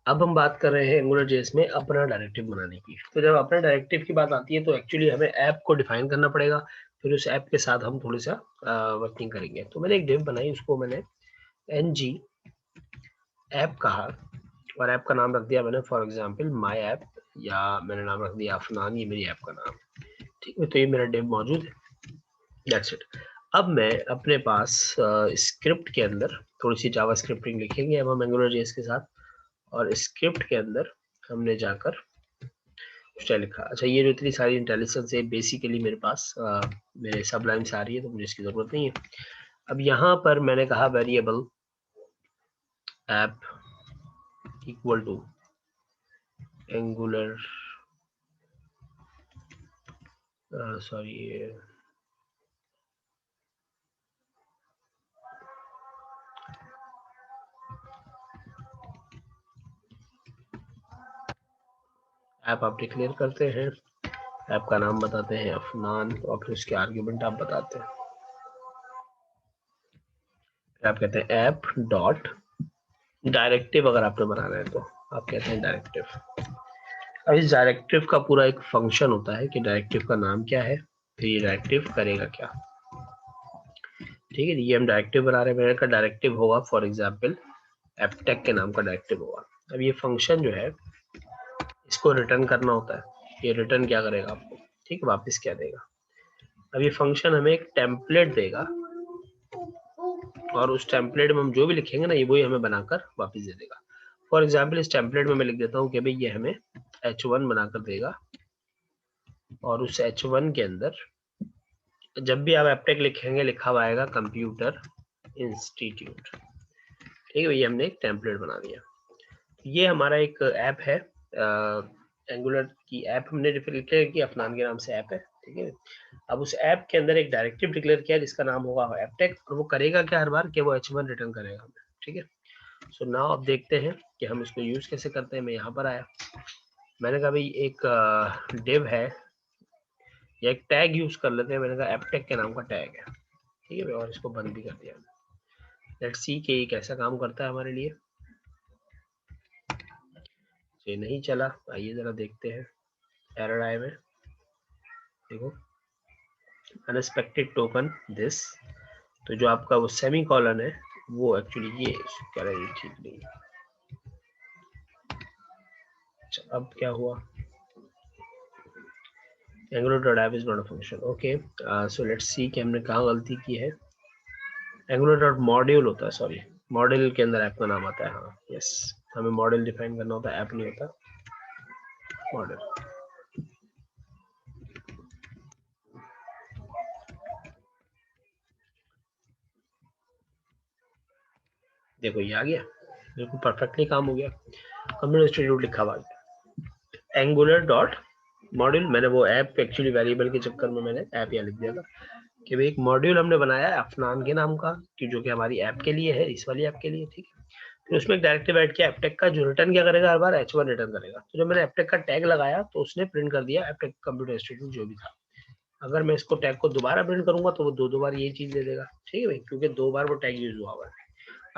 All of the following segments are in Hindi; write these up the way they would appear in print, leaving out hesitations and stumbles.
अब हम बात कर रहे हैं एंगुलर जेएस में अपना डायरेक्टिव बनाने की। तो जब अपना डायरेक्टिव की बात आती है तो एक्चुअली हमें ऐप को डिफाइन करना पड़ेगा, फिर उस ऐप के साथ हम थोड़ा सा वर्किंग करेंगे। तो मैंने एक डिव बनाई, उसको मैंने ng ऐप कहा और ऐप का नाम रख दिया मैंने फॉर एग्जांपल माय ऐप, या मैंने नाम रख दिया अफनान, ये मेरी ऐप का नाम। ठीक है, तो ये मेरा डिव मौजूद है, दैट्स इट। अब मैं अपने पास स्क्रिप्ट के अंदर थोड़ी सी जावा स्क्रिप्टिंग लिखेंगे अब हम एंगुलर जेएस के साथ, और स्क्रिप्ट के अंदर हमने जाकर क्या लिखा। अच्छा, ये जो इतनी सारी इंटेलिजेंस है बेसिकली मेरे पास मेरे सबलाइन से आ रही है, तो मुझे इसकी जरूरत नहीं है। अब यहाँ पर मैंने कहा variable app equal to Angular, sorry app आप डिक्लेयर करते हैं, ऐप का नाम बताते हैं अफनान, और फिर उसके आर्ग्यूमेंट आप बताते हैं। आप कहते हैं ऐप डॉट डायरेक्टिव, अगर आपने बनाना है तो आप कहते हैं डायरेक्टिव। अब इस डायरेक्टिव का पूरा एक फंक्शन होता है कि डायरेक्टिव का नाम क्या है, फिर ये डायरेक्टिव करेगा क्या। ठीक है, ये हम डायरेक्टिव बना रहे हैं, मेरे का डायरेक्टिव होगा फॉर एग्जांपल एपटेक के नाम का डायरेक्टिव होगा। अब ये फंक्शन जो है इसको रिटर्न करना होता है, ये रिटर्न क्या करेगा आपको, ठीक है, वापस क्या देगा। अब ये फंक्शन हमें एक टेम्पलेट देगा, और उस टेम्पलेट में हम जो भी लिखेंगे ना ये वही हमें बनाकर वापस दे देगा। फॉर एग्जाम्पल इस टेम्पलेट में मैं लिख देता हूँ कि भाई ये हमें h1 बनाकर देगा, और उस h1 के अंदर जब भी आप एपटेक लिखेंगे लिखा हुआ आएगा कंप्यूटर इंस्टीट्यूट। ठीक है, ये हमने एक टेम्पलेट बना दिया। ये हमारा एक ऐप है, एंगुलर की ऐप हमने डिक्लेयर की, अफनान के नाम से ऐप है। ठीक है, अब उस ऐप के अंदर एक डायरेक्टिव डिक्लेयर किया जिसका नाम होगा एपटेक, और वो करेगा क्या हर बार कि वो h1 रिटर्न करेगा हमें। ठीक है, सो नाउ अब देखते हैं कि हम इसको यूज कैसे करते हैं। मैं यहाँ पर आया, मैंने कहा भाई एक डिव है या एक टैग यूज कर लेते हैं, मैंने कहा एपटेक के नाम का टैग है। ठीक है, और इसको बंद भी कर दिया। लेट्स सी कि ये कैसा काम करता है हमारे लिए। ये नहीं चला, आइए जरा देखते हैं। एरर आए में देखो, अनएक्सपेक्टेड टोकन दिस, तो जो आपका वो सेमी कॉलन है वो एक्चुअली ये कह रहा है ठीक नहीं। अच्छा, अब क्या हुआ, Angular.app is not a function. Okay, so let's see कि हमने कहाँ गलती की है। Angular.module होता है, सॉरी मॉड्यूल के अंदर ऐप का नाम आता है। हाँ यस, हमें मॉड्यूल डिफाइन करना होता है, ऐप नहीं होता मॉड्यूल। देखो ये आ गया, बिल्कुल परफेक्टली काम हो गया, कंप्यूटर इंस्टीट्यूट लिखा हुआ एंगुलर डॉट मॉड्यूल। मैंने वो ऐप एक्चुअली वेरिएबल के चक्कर में मैंने ऐप यहाँ लिख दिया था कि भाई एक मॉड्यूल हमने बनाया है अफनान के नाम का, कि जो कि हमारी ऐप के लिए है, इस वाली ऐप के लिए। ठीक है, फिर उसमें एक डायरेक्टिव ऐड किया एपटेक का, जो रिटर्न क्या करेगा हर बार h1 रिटर्न करेगा। तो जब मैंने एपटेक का टैग लगाया तो उसने प्रिंट कर दिया एपटेक कंप्यूटर इंस्टीट्यूट जो भी था। अगर मैं इसको टैग को दोबारा प्रिंट करूंगा तो वो दो बार ये चीज दे देगा। ठीक है भाई, क्योंकि दो बार वो टैग यूज हुआ हुआ है।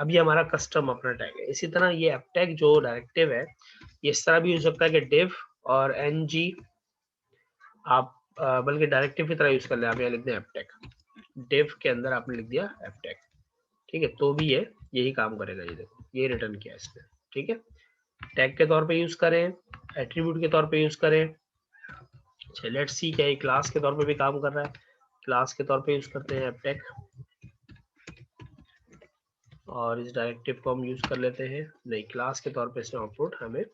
अब ये हमारा कस्टम अपना टैग है। इसी तरह ये एपटेक जो डायरेक्टिव है ये इस तरह भी हो सकता है कि div और ng आप बल्कि डायरेक्टिव की तरह यूज कर ले। आप यहाँ लिख दें एपटेक, div के अंदर आपने लिख दिया एपटेक। ठीक है, तो भी ये यही काम करेगा। ये देखो ये रिटर्न किया इसने। ठीक है, टैग के तौर पे यूज करें, एट्रीब्यूट के तौर पे यूज करें। अच्छा लेट्स सी क्या ये क्लास के तौर पे भी काम कर रहा है। क्लास के तौर पे यूज करते हैं एपटेक, और इस डायरेक्टिव को हम यूज कर लेते हैं। नहीं, क्लास के तौर पे इसने आउटपुट हमें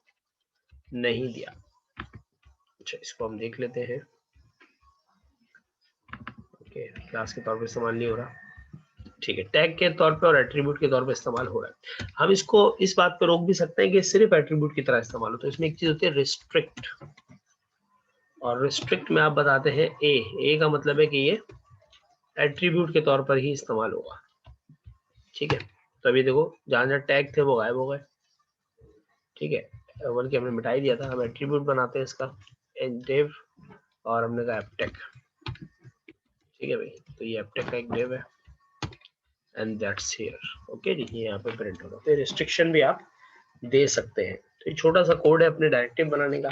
नहीं दिया। अच्छा, इसको हम देख लेते हैं। ओके, क्लास के तौर पे इस्तेमाल नहीं हो रहा। ठीक है, टैग के तौर पे और एट्रीब्यूट के तौर पे इस्तेमाल हो रहा है। हम इसको इस बात पे रोक भी सकते हैं कि सिर्फ एट्रीब्यूट की तरह इस्तेमाल हो। तो इसमें एक चीज होती है रिस्ट्रिक्ट, और रिस्ट्रिक्ट में आप बताते हैं ए का मतलब है कि ये एट्रीब्यूट के तौर पर ही इस्तेमाल होगा। ठीक है, तो अभी देखो जहां जहां टैग थे वो गायब हो गए। ठीक है, बल्कि हमने मिटाई दिया था, हम एट्रीब्यूट बनाते हैं इसका div, और हमने कहा एपटेक। ठीक है भाई, तो ये एपटेक का एक div है एंड दैट्स हियर। ओके जी, ये यहाँ पे प्रिंट होगा। तो रिस्ट्रिक्शन भी आप दे सकते हैं। तो ये छोटा सा कोड है अपने डायरेक्टिव बनाने का।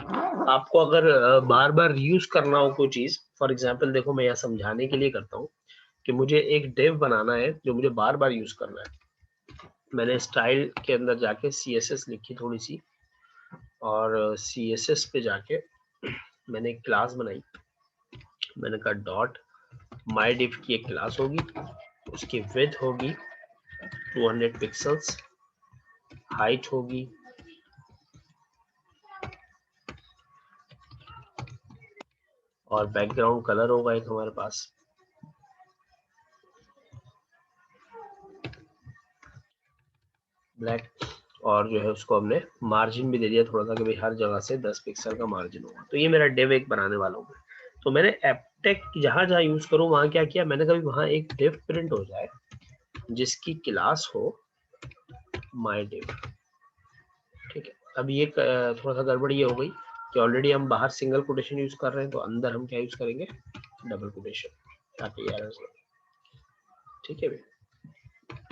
आपको अगर बार बार यूज करना हो कोई चीज, फॉर एग्जांपल देखो मैं यहाँ समझाने के लिए करता हूँ कि मुझे एक डिव बनाना है जो मुझे बार बार यूज करना है। मैंने स्टाइल के अंदर जाके CSS लिखी थोड़ी सी, और CSS पे जाके मैंने एक क्लास बनाई। मैंने कहा डॉट माई डिव की एक क्लास होगी, उसकी विड्थ होगी 200 पिक्सल्स, हाइट होगी और बैकग्राउंड कलर होगा एक हमारे पास। ब्लैक, और जो है उसको हमने मार्जिन भी दे दिया थोड़ा सा कि भाई हर जगह से 10 पिक्सल का मार्जिन होगा। तो ये मेरा डिव एक बनाने वाला हूँ। तो मैंने एपटेक जहां जहां यूज करूँ वहां क्या किया मैंने, कभी वहां एक डिव प्रिंट हो जाए जिसकी क्लास हो माई डिव। ठीक है, अब ये थोड़ा सा गड़बड़ी ये हो गई कि ऑलरेडी हम बाहर सिंगल कोटेशन यूज कर रहे हैं, तो अंदर हम क्या यूज करेंगे, डबल कोटेशन, ताकि एरर्स ना। ठीक है भाई,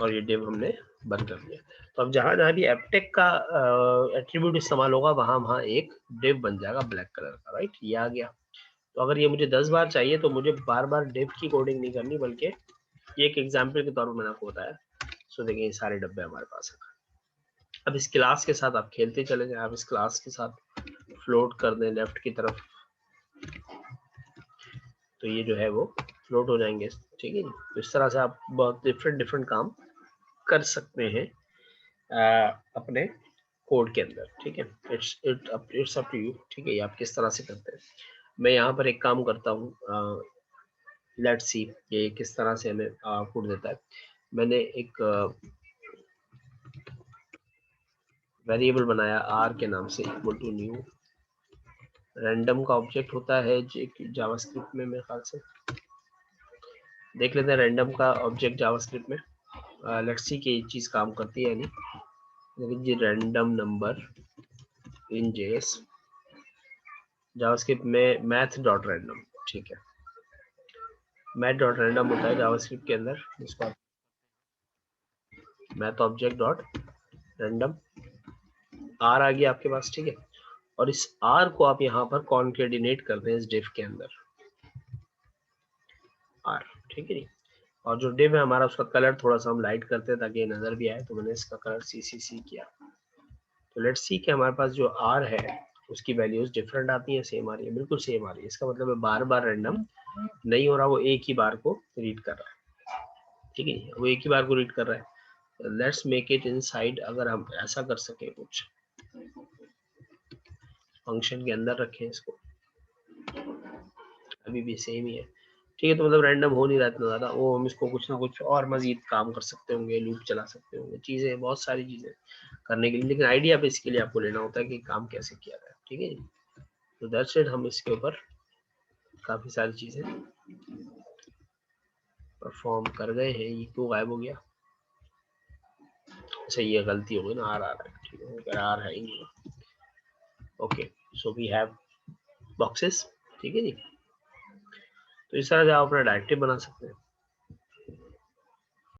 और ये डिव हमने बंद कर दिया। तो अब जहां जहां भी एपटेक का एट्रीब्यूट इस्तेमाल होगा वहां वहां एक डिव बन जाएगा ब्लैक कलर का, राइट, ये आ गया। तो अगर ये मुझे 10 बार चाहिए तो मुझे बार बार डिव की कोडिंग नहीं करनी, बल्कि ये एक एग्जाम्पल के तौर पर मैंने आपको बताया। सो देखिए ये सारे डब्बे हमारे पास है। अब इस क्लास के साथ आप खेलते चले जाए, आप इस क्लास के साथ फ्लोट कर दें लेफ्ट की तरफ, तो ये जो है वो फ्लोट हो जाएंगे। ठीक है, तो इस तरह से आप बहुत डिफरेंट काम कर सकते हैं अपने कोड के अंदर। ठीक है, इट्स अप टू यू। ठीक है, ये आप किस तरह से करते हैं। मैं यहाँ पर एक काम करता हूँ, लेट्स सी ये किस तरह से हमें आउटपुट देता है। मैंने एक वेरिएबल बनाया r के नाम से, इक्वल टू न्यू रैंडम का ऑब्जेक्ट होता है जावास्क्रिप्ट में, मेरे ख्याल से देख लेते हैं रैंडम का ऑब्जेक्ट जावास्क्रिप्ट में। लेट्स सी कि ये चीज काम करती है नहीं, लेकिन ये random number in JS JavaScript में मैथ डॉट रैंडम। ठीक है, मैथ डॉट रैंडम होता है जावास्क्रिप्ट के अंदर, जिसको आप मैथ ऑब्जेक्ट डॉट रैंडम आर आ गया आपके पास। ठीक है, और इस आर को आप यहाँ पर कॉन्केडिनेट करते हैं इस डिव के अंदर आर। ठीक है जी, और जो डिव है हमारा उसका कलर थोड़ा सा हम लाइट करते हैं ताकि नजर भी आए, तो मैंने इसका कलर CCC किया। तो लेट्स सी कि हमारे पास जो आर है उसकी वैल्यूज डिफरेंट आती है, सेम आ रही है, बिल्कुल सेम आ रही है। इसका मतलब है बार बार रैंडम नहीं हो रहा, वो एक ही बार को रीड कर रहा है। ठीक है, वो एक ही बार को रीड कर रहा है। लेट्स मेक इट इनसाइड, अगर हम ऐसा कर सके कुछ फंक्शन के अंदर रखें इसको, अभी भी सेम ही है। ठीक है, तो मतलब रैंडम हो नहीं रहा इतना ज्यादा, वो हम इसको कुछ ना कुछ और मजीद काम कर सकते होंगे, लूप चला सकते होंगे, चीजें बहुत सारी चीजें करने के लिए, लेकिन आइडिया पे इसके लिए आपको लेना होता है कि काम कैसे किया जाए। ठीक है जी, तो दैट्स इट, हम इसके ऊपर काफी सारी चीजें परफॉर्म कर गए हैं। ये क्यों गायब हो गया, अच्छा ये गलती हो गई ना, आर आ रहा है। ठीक है, अगर आर है ही नहीं। Okay, so we have boxes. ठीक है जी, तो इस तरह से आप अपना डायरेक्टिव बना सकते हैं।